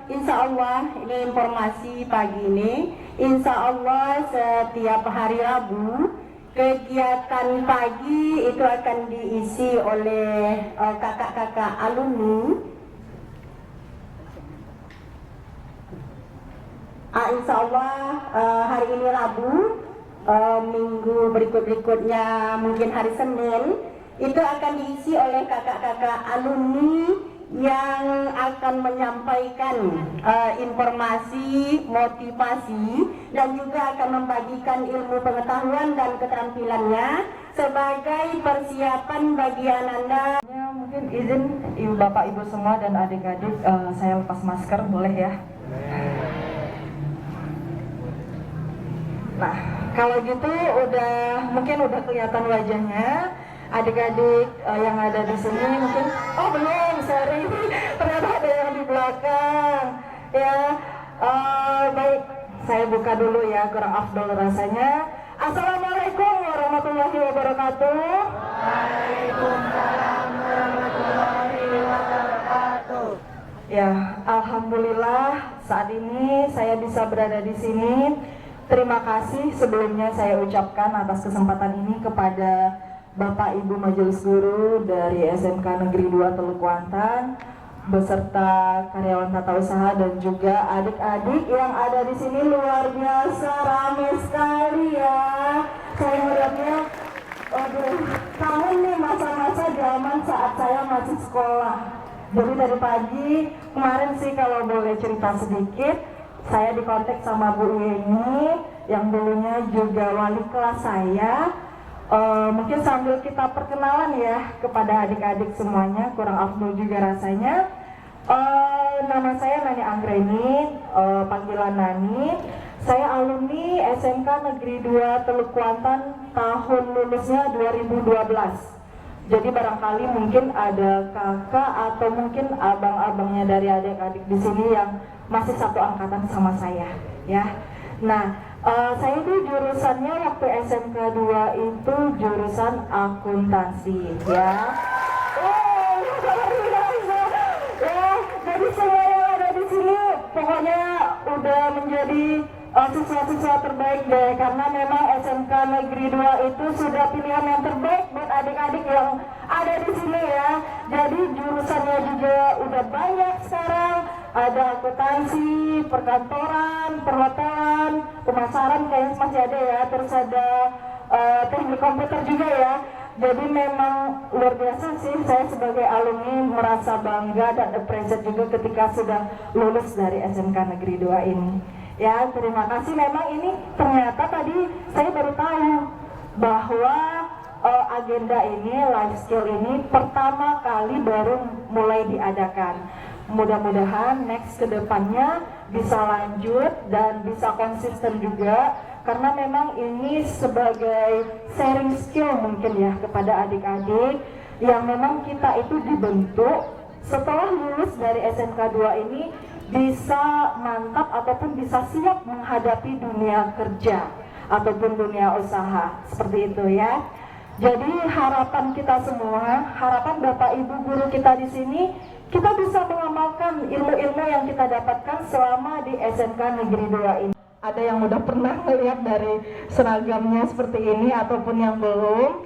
Insya Allah ini informasi pagi ini. Insya Allah setiap hari Rabu kegiatan pagi itu akan diisi oleh kakak-kakak alumni. Insya Allah hari ini Rabu, minggu berikutnya mungkin hari Senin itu akan diisi oleh kakak-kakak alumni yang akan menyampaikan informasi, motivasi, dan juga akan membagikan ilmu pengetahuan dan keterampilannya sebagai persiapan bagi Anda. Mungkin izin ibu bapak ibu semua dan adik-adik, saya lepas masker boleh ya? Nah, kalau gitu mungkin udah kelihatan wajahnya. Adik-adik yang ada di sini mungkin, oh belum, sorry, ternyata ada yang di belakang. Ya, baik, saya buka dulu ya, kurang afdol rasanya. Assalamualaikum warahmatullahi wabarakatuh. Waalaikumsalam warahmatullahi wabarakatuh. Ya, alhamdulillah saat ini saya bisa berada di sini. Terima kasih sebelumnya saya ucapkan atas kesempatan ini kepada Bapak Ibu Majelis Guru dari SMK Negeri 2 Teluk Kuantan beserta karyawan tata usaha dan juga adik-adik yang ada di sini. Luar biasa ramai sekali ya. Saya melihatnya, kangen nih masa-masa zaman saat saya masih sekolah. Jadi dari pagi kemarin sih kalau boleh cerita sedikit, saya dikontak sama Bu Yeni yang dulunya juga wali kelas saya. Mungkin sambil kita perkenalan ya kepada adik-adik semuanya, kurang afdol juga rasanya. Nama saya Nani Anggreni, panggilan Nani. Saya alumni SMK Negeri 2 Teluk Kuantan, tahun lulusnya 2012. Jadi barangkali mungkin ada kakak atau mungkin abang-abangnya dari adik-adik di sini yang masih satu angkatan sama saya ya. Nah, saya itu jurusannya waktu SMK 2 itu jurusan akuntansi ya. Ya, jadi semua yang ada di sini pokoknya udah menjadi siswa-siswa terbaik deh, karena memang SMK Negeri 2 itu sudah pilihan yang terbaik buat adik-adik yang ada di sini ya. Jadi jurusannya juga udah banyak sekarang. Ada akuntansi, perkantoran, perhotelan, pemasaran kayaknya masih ada ya, terus ada teknik komputer juga ya. Jadi memang luar biasa sih, saya sebagai alumni merasa bangga dan appreciate juga ketika sudah lulus dari SMK Negeri 2 ini. Ya, terima kasih. Memang ini ternyata tadi saya baru tahu bahwa agenda ini, life skill ini pertama kali baru mulai diadakan. Mudah-mudahan next kedepannya bisa lanjut dan bisa konsisten juga, karena memang ini sebagai sharing skill mungkin ya kepada adik-adik yang memang kita itu dibentuk setelah lulus dari SMK 2 ini bisa mantap ataupun bisa siap menghadapi dunia kerja ataupun dunia usaha seperti itu ya. Jadi harapan kita semua, harapan Bapak Ibu guru kita di sini, kita bisa mengamalkan ilmu-ilmu yang kita dapatkan selama di SMK Negeri 2 ini. Ada yang udah pernah melihat dari seragamnya seperti ini ataupun yang belum.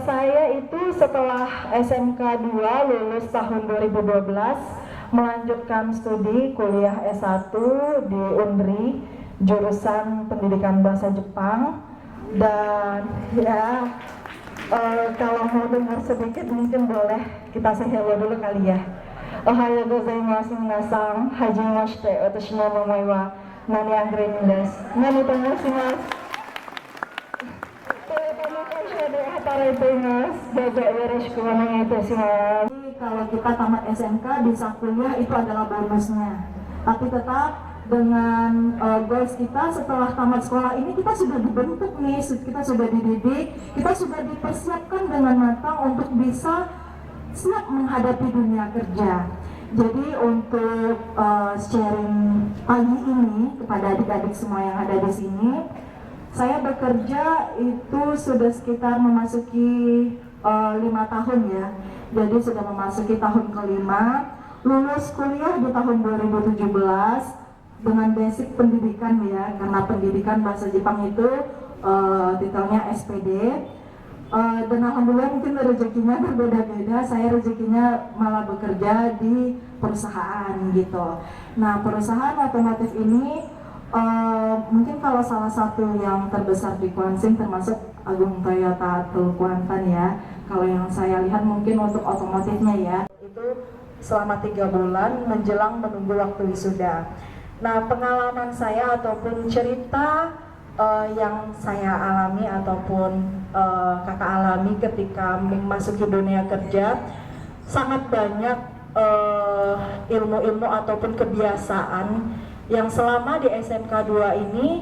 Saya itu setelah SMK 2 lulus tahun 2012 melanjutkan studi kuliah S1 di UNRI jurusan pendidikan bahasa Jepang. Dan ya kalau mau dengar sedikit mungkin boleh kita say hello dulu kali ya. Ohayou gozaimasu minasan, hajimemashite, watashi no namae wa Nani Anggreni desu. Nani to moshimasu. Kalau kita tamat SMK bisa kuliah itu adalah bonusnya. Tapi tetap dengan goals kita setelah tamat sekolah ini kita sudah dibentuk nih, kita sudah dididik, kita sudah dipersiapkan dengan matang untuk bisa siap menghadapi dunia kerja. Jadi untuk sharing pagi ini kepada adik-adik semua yang ada di sini, saya bekerja itu sudah sekitar memasuki 5 tahun ya. Jadi sudah memasuki tahun kelima. lulus kuliah di tahun 2017 dengan basic pendidikan ya, karena pendidikan bahasa Jepang itu titelnya SPD. Dan alhamdulillah mungkin rezekinya berbeda-beda. Saya rezekinya malah bekerja di perusahaan gitu. Nah, perusahaan otomotif ini mungkin kalau salah satu yang terbesar di Kuansing termasuk Agung Toyota atau Kuantan ya. Kalau yang saya lihat mungkin untuk otomotifnya ya, itu selama 3 bulan menjelang menunggu waktu wisuda. Nah, pengalaman saya ataupun cerita yang saya alami ataupun kakak alami ketika memasuki dunia kerja, sangat banyak ilmu-ilmu ataupun kebiasaan yang selama di SMK 2 ini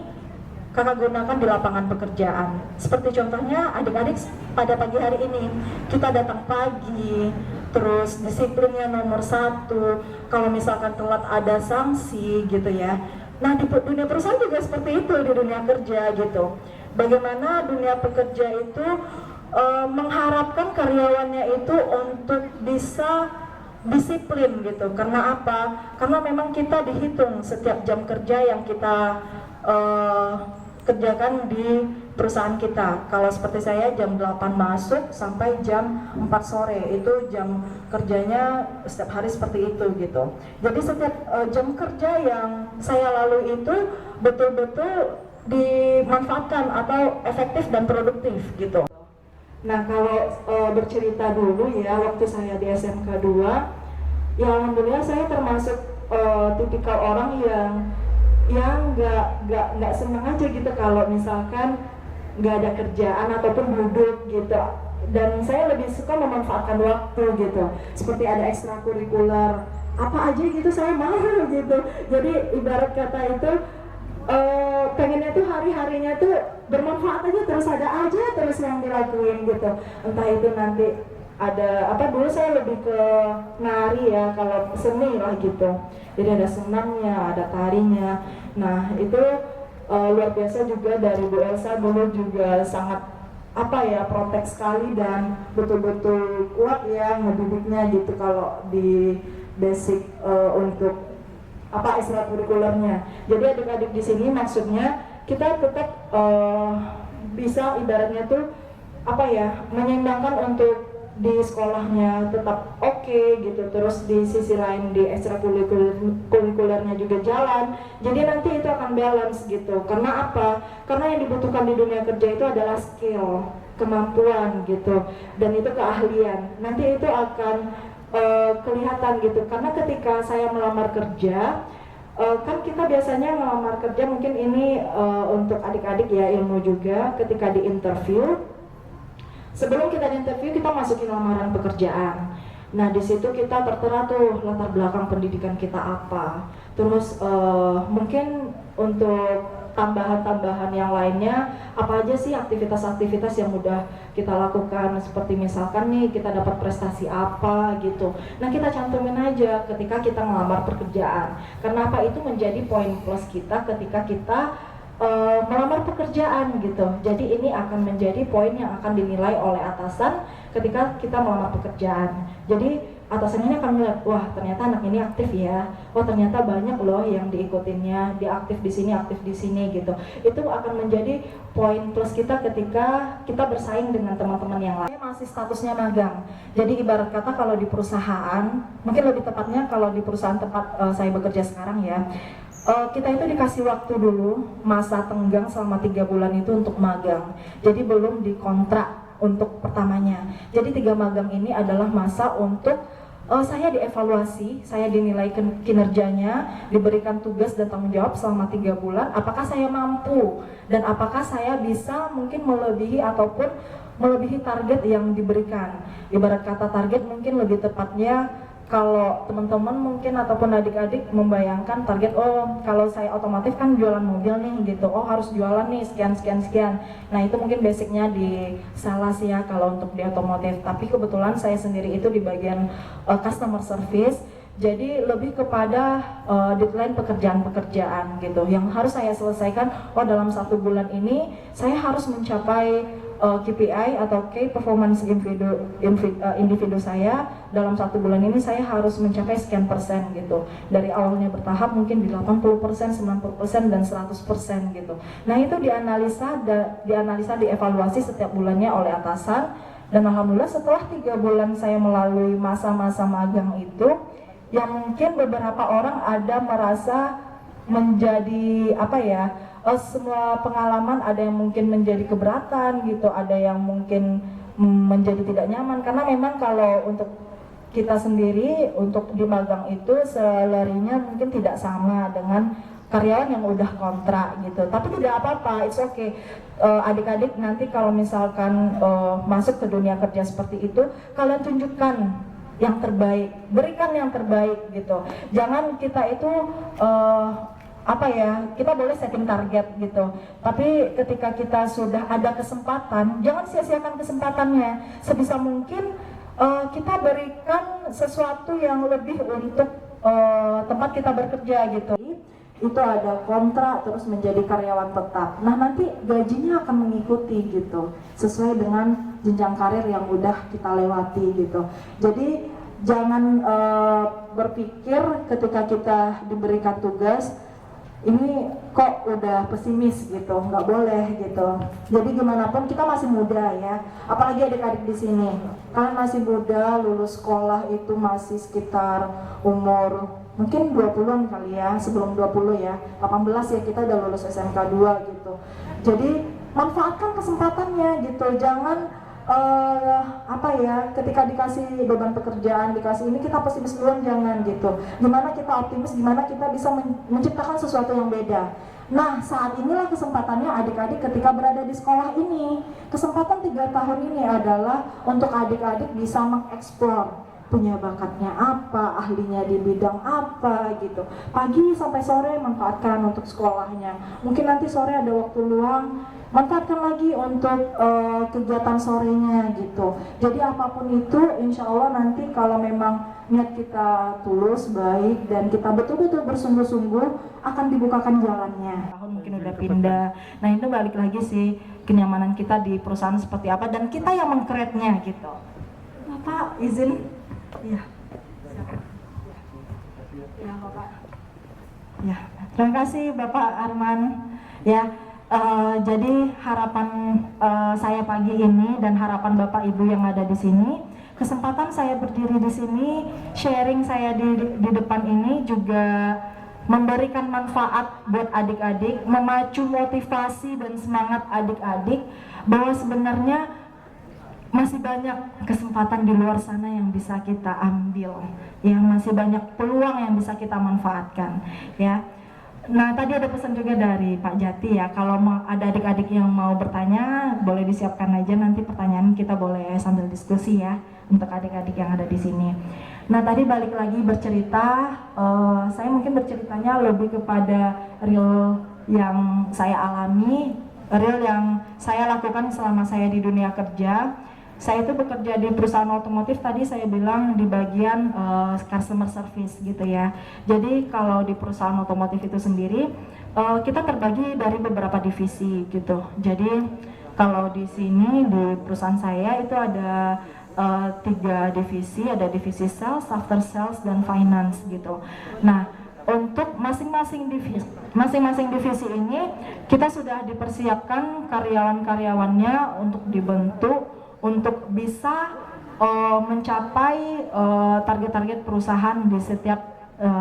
kakak gunakan di lapangan pekerjaan. Seperti contohnya adik-adik pada pagi hari ini kita datang pagi, terus disiplinnya nomor 1, kalau misalkan telat ada sanksi gitu ya. Nah, di dunia perusahaan juga seperti itu, di dunia kerja gitu. Bagaimana dunia pekerja itu mengharapkan karyawannya itu untuk bisa disiplin gitu. Karena apa? Karena memang kita dihitung setiap jam kerja yang kita kerjakan di perusahaan kita. Kalau seperti saya jam 8 masuk sampai jam 4 sore, itu jam kerjanya setiap hari seperti itu gitu. Jadi setiap jam kerja yang saya lalui itu betul-betul dimanfaatkan atau efektif dan produktif gitu. Nah, kalau bercerita dulu ya, waktu saya di SMK 2 ya alhamdulillah saya termasuk tipikal orang yang nggak senang aja gitu kalau misalkan nggak ada kerjaan ataupun duduk gitu. Dan saya lebih suka memanfaatkan waktu gitu, seperti ada ekstrakurikuler apa aja gitu saya mau gitu. Jadi ibarat kata itu pengennya tuh hari-harinya tuh bermanfaat aja, terus ada aja terus yang dilakuin gitu. Entah itu nanti ada apa, dulu saya lebih ke nari ya, kalau seni lah gitu. Jadi ada senamnya, ada tarinya. Nah itu luar biasa juga dari Bu Elsa, dulu juga sangat apa ya, protek sekali dan betul-betul kuat ya ngedidiknya gitu kalau di basic untuk apa ekstrakurikulernya. Jadi adik-adik di sini maksudnya kita tetap bisa ibaratnya tuh apa ya, menyeimbangkan untuk di sekolahnya tetap oke gitu, terus di sisi lain di ekstrakurikulernya juga jalan. Jadi nanti itu akan balance gitu. Karena apa? Karena yang dibutuhkan di dunia kerja itu adalah skill, kemampuan gitu, dan itu keahlian. Nanti itu akan kelihatan gitu. Karena ketika saya melamar kerja, kan kita biasanya melamar kerja, mungkin ini untuk adik-adik ya ilmu juga, ketika di interview, sebelum kita di-interview kita masukin lamaran pekerjaan. Nah di situ kita tertera tuh latar belakang pendidikan kita apa. Terus mungkin untuk tambahan-tambahan yang lainnya apa aja sih aktivitas-aktivitas yang udah kita lakukan, seperti misalkan nih kita dapat prestasi apa gitu. Nah kita cantumin aja ketika kita ngelamar pekerjaan. Karena apa? Itu menjadi poin plus kita ketika kita melamar pekerjaan gitu. Jadi ini akan menjadi poin yang akan dinilai oleh atasan ketika kita melamar pekerjaan. Jadi atasan ini akan melihat, wah ternyata anak ini aktif ya, oh ternyata banyak loh yang diikutinnya, dia aktif di sini gitu. Itu akan menjadi poin plus kita ketika kita bersaing dengan teman-teman yang lain. Masih statusnya magang. Jadi ibarat kata kalau di perusahaan, mungkin lebih tepatnya kalau di perusahaan tempat saya bekerja sekarang ya, kita itu dikasih waktu dulu masa tenggang selama 3 bulan itu untuk magang. Jadi belum dikontrak untuk pertamanya. Jadi 3 magang ini adalah masa untuk saya dievaluasi, saya dinilai kinerjanya, diberikan tugas dan tanggung jawab selama 3 bulan. Apakah saya mampu dan apakah saya bisa mungkin melebihi ataupun melebihi target yang diberikan. Ibarat kata target mungkin lebih tepatnya, kalau teman-teman mungkin ataupun adik-adik membayangkan target, oh kalau saya otomotif kan jualan mobil nih gitu, oh harus jualan nih sekian. Nah itu mungkin basicnya di salah sih ya kalau untuk di otomotif. Tapi kebetulan saya sendiri itu di bagian customer service. Jadi lebih kepada deadline pekerjaan-pekerjaan gitu yang harus saya selesaikan. Oh dalam 1 bulan ini saya harus mencapai KPI atau Key Performance individu saya dalam 1 bulan ini saya harus mencapai sekian persen gitu. Dari awalnya bertahap mungkin di 80%, 90% dan 100% gitu. Nah itu dianalisa, dievaluasi setiap bulannya oleh atasan. Dan alhamdulillah setelah 3 bulan saya melalui masa-masa magang itu, yang mungkin beberapa orang ada merasa menjadi semua pengalaman ada yang mungkin menjadi keberatan gitu, ada yang mungkin menjadi tidak nyaman, karena memang kalau untuk kita sendiri untuk di magang itu salary-nya mungkin tidak sama dengan karyawan yang udah kontrak gitu. Tapi tidak apa-apa, it's okay. Adik-adik nanti kalau misalkan masuk ke dunia kerja seperti itu, kalian tunjukkan yang terbaik, berikan yang terbaik gitu. Jangan kita itu kita boleh setting target gitu, tapi ketika kita sudah ada kesempatan, jangan sia-siakan kesempatannya. Sebisa mungkin kita berikan sesuatu yang lebih untuk tempat kita bekerja gitu. Itu ada kontrak terus menjadi karyawan tetap. Nah nanti gajinya akan mengikuti gitu, sesuai dengan jenjang karir yang udah kita lewati gitu. Jadi jangan berpikir ketika kita diberikan tugas ini kok udah pesimis gitu, nggak boleh gitu. Jadi gimana pun kita masih muda ya, apalagi adik-adik di sini, kalian masih muda, lulus sekolah itu masih sekitar umur mungkin 20-an kali ya, sebelum 20 ya, 18 ya kita udah lulus SMK 2 gitu. Jadi manfaatkan kesempatannya gitu, jangan ketika dikasih beban pekerjaan, dikasih ini kita pesimis duluan, jangan gitu. Gimana kita optimis, gimana kita bisa menciptakan sesuatu yang beda. Nah saat inilah kesempatannya adik-adik ketika berada di sekolah ini. Kesempatan 3 tahun ini adalah untuk adik-adik bisa mengeksplor punya bakatnya apa, ahlinya di bidang apa gitu. Pagi sampai sore manfaatkan untuk sekolahnya. Mungkin nanti sore ada waktu luang, manfaatkan lagi untuk kegiatan sorenya gitu. Jadi apapun itu, insya Allah nanti kalau memang niat kita tulus, baik, dan kita betul-betul bersungguh-sungguh, akan dibukakan jalannya. Tahun mungkin udah pindah. Nah itu balik lagi sih, kenyamanan kita di perusahaan seperti apa, dan kita yang meng-create-nya gitu. Bapak izin. Iya. Ya, Bapak. Ya, terima kasih Bapak Arman. Ya, jadi harapan saya pagi ini dan harapan Bapak Ibu yang ada di sini, kesempatan saya berdiri di sini, sharing saya di depan ini juga memberikan manfaat buat adik-adik, memacu motivasi dan semangat adik-adik bahwa sebenarnya masih banyak kesempatan di luar sana yang bisa kita ambil, yang masih banyak peluang yang bisa kita manfaatkan ya. Nah tadi ada pesan juga dari Pak Jati ya, kalau ada adik-adik yang mau bertanya boleh disiapkan aja, nanti pertanyaan kita boleh sambil diskusi ya untuk adik-adik yang ada di sini. Nah tadi balik lagi bercerita, saya mungkin berceritanya lebih kepada real yang saya alami, real yang saya lakukan selama saya di dunia kerja. Saya itu bekerja di perusahaan otomotif, tadi saya bilang di bagian customer service gitu ya. Jadi kalau di perusahaan otomotif itu sendiri kita terbagi dari beberapa divisi gitu. Jadi kalau di sini di perusahaan saya itu ada 3 divisi, ada divisi sales, after sales, dan finance gitu. Nah untuk masing-masing divisi ini kita sudah dipersiapkan karyawan-karyawannya untuk dibentuk untuk bisa mencapai target-target perusahaan di setiap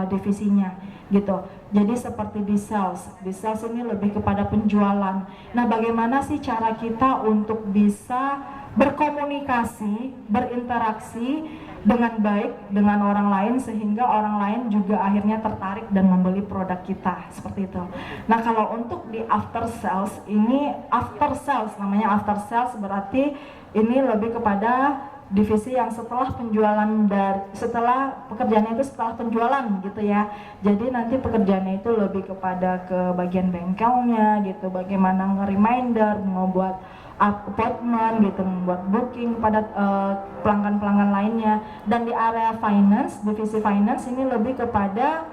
divisinya gitu. Jadi seperti di sales ini lebih kepada penjualan. Nah bagaimana sih cara kita untuk bisa berkomunikasi, berinteraksi dengan baik dengan orang lain sehingga orang lain juga akhirnya tertarik dan membeli produk kita, seperti itu. Nah kalau untuk di after sales ini, namanya after sales berarti ini lebih kepada divisi yang setelah penjualan, setelah pekerjaannya itu setelah penjualan gitu ya. Jadi nanti pekerjaannya itu lebih kepada ke bagian bengkelnya gitu, bagaimana nge-reminder, membuat appointment gitu, membuat booking pada pelanggan-pelanggan lainnya. Dan di area finance, divisi finance ini lebih kepada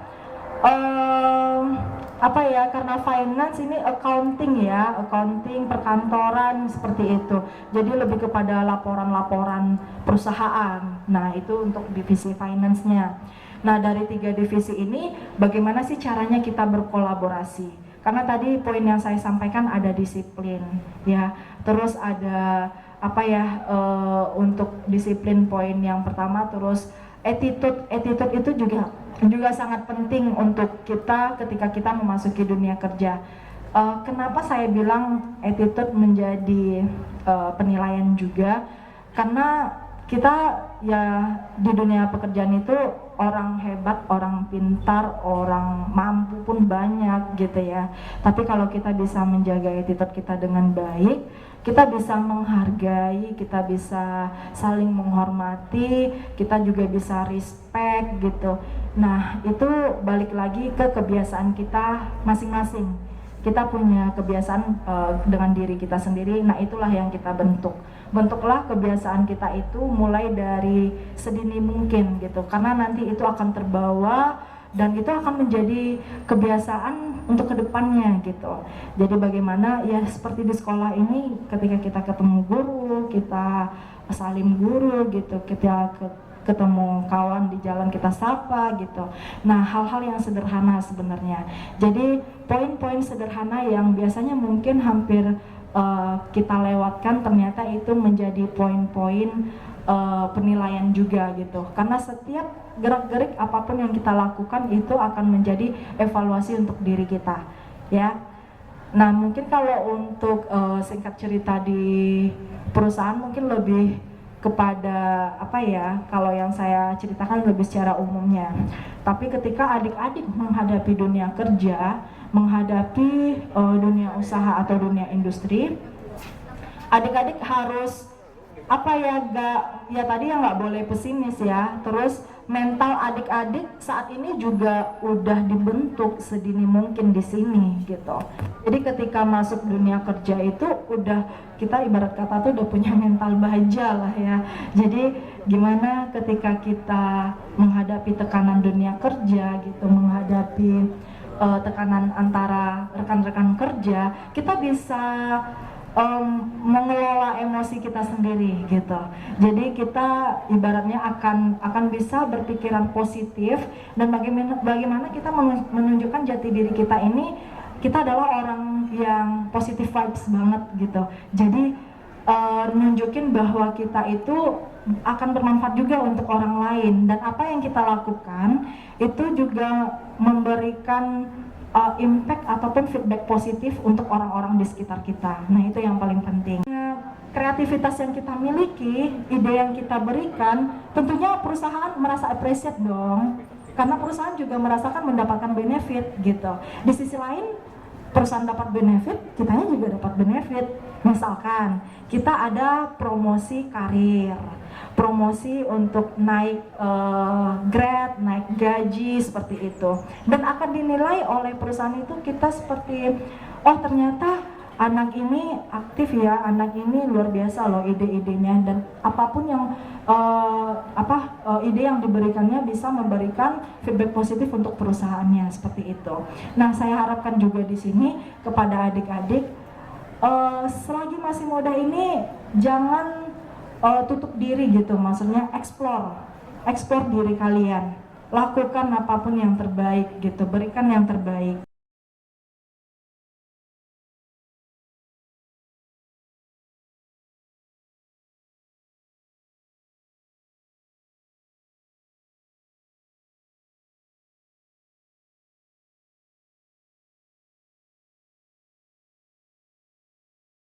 apa ya, karena finance ini accounting ya, accounting perkantoran seperti itu, jadi lebih kepada laporan-laporan perusahaan. Nah itu untuk divisi finance-nya. Nah dari 3 divisi ini bagaimana sih caranya kita berkolaborasi? Karena tadi poin yang saya sampaikan ada disiplin ya, terus ada apa ya, untuk disiplin poin yang pertama, terus attitude itu juga sangat penting untuk kita ketika kita memasuki dunia kerja. Kenapa saya bilang attitude menjadi penilaian juga? Karena kita ya di dunia pekerjaan itu orang hebat, orang pintar, orang mampu pun banyak gitu ya. Tapi kalau kita bisa menjaga attitude kita dengan baik, kita bisa menghargai, kita bisa saling menghormati, kita juga bisa respect gitu. Nah itu balik lagi ke kebiasaan kita masing-masing. Kita punya kebiasaan dengan diri kita sendiri. Nah itulah yang kita bentuklah kebiasaan kita itu mulai dari sedini mungkin gitu, karena nanti itu akan terbawa dan itu akan menjadi kebiasaan untuk kedepannya gitu. Jadi bagaimana ya, seperti di sekolah ini ketika kita ketemu guru, kita salim guru gitu, kita ketemu kawan di jalan kita sapa gitu. Nah hal-hal yang sederhana sebenarnya. Jadi poin-poin sederhana yang biasanya mungkin hampir kita lewatkan, ternyata itu menjadi poin-poin penilaian juga gitu. Karena setiap gerak-gerik apapun yang kita lakukan itu akan menjadi evaluasi untuk diri kita ya. Nah mungkin kalau untuk singkat cerita di perusahaan mungkin lebih kepada apa ya, kalau yang saya ceritakan lebih secara umumnya. Tapi ketika adik-adik menghadapi dunia kerja, menghadapi dunia usaha atau dunia industri, adik-adik harus apa ya, ya tadi yang nggak boleh pesimis ya. Terus mental adik-adik saat ini juga udah dibentuk sedini mungkin di sini gitu. Jadi ketika masuk dunia kerja itu udah, kita ibarat kata tuh udah punya mental baja lah ya. Jadi gimana ketika kita menghadapi tekanan dunia kerja gitu, menghadapi tekanan antara rekan-rekan kerja, kita bisa mengelola emosi kita sendiri gitu. Jadi kita ibaratnya akan bisa berpikiran positif, dan bagaimana kita menunjukkan jati diri kita ini, kita adalah orang yang positive vibes banget gitu. Jadi nunjukin bahwa kita itu akan bermanfaat juga untuk orang lain, dan apa yang kita lakukan itu juga memberikan impact ataupun feedback positif untuk orang-orang di sekitar kita. Nah itu yang paling penting. Kreativitas yang kita miliki, ide yang kita berikan, tentunya perusahaan merasa appreciate dong, karena perusahaan juga merasakan mendapatkan benefit gitu. Di sisi lain perusahaan dapat benefit, kitanya juga dapat benefit. Misalkan kita ada promosi karir, promosi untuk naik grade, naik gaji seperti itu, dan akan dinilai oleh perusahaan itu kita seperti, oh ternyata anak ini aktif ya, anak ini luar biasa loh ide-idenya, dan apapun yang ide yang diberikannya bisa memberikan feedback positif untuk perusahaannya seperti itu. Nah saya harapkan juga di sini kepada adik-adik, selagi masih muda ini jangan tutup diri gitu, maksudnya explore diri kalian, lakukan apapun yang terbaik gitu, berikan yang terbaik.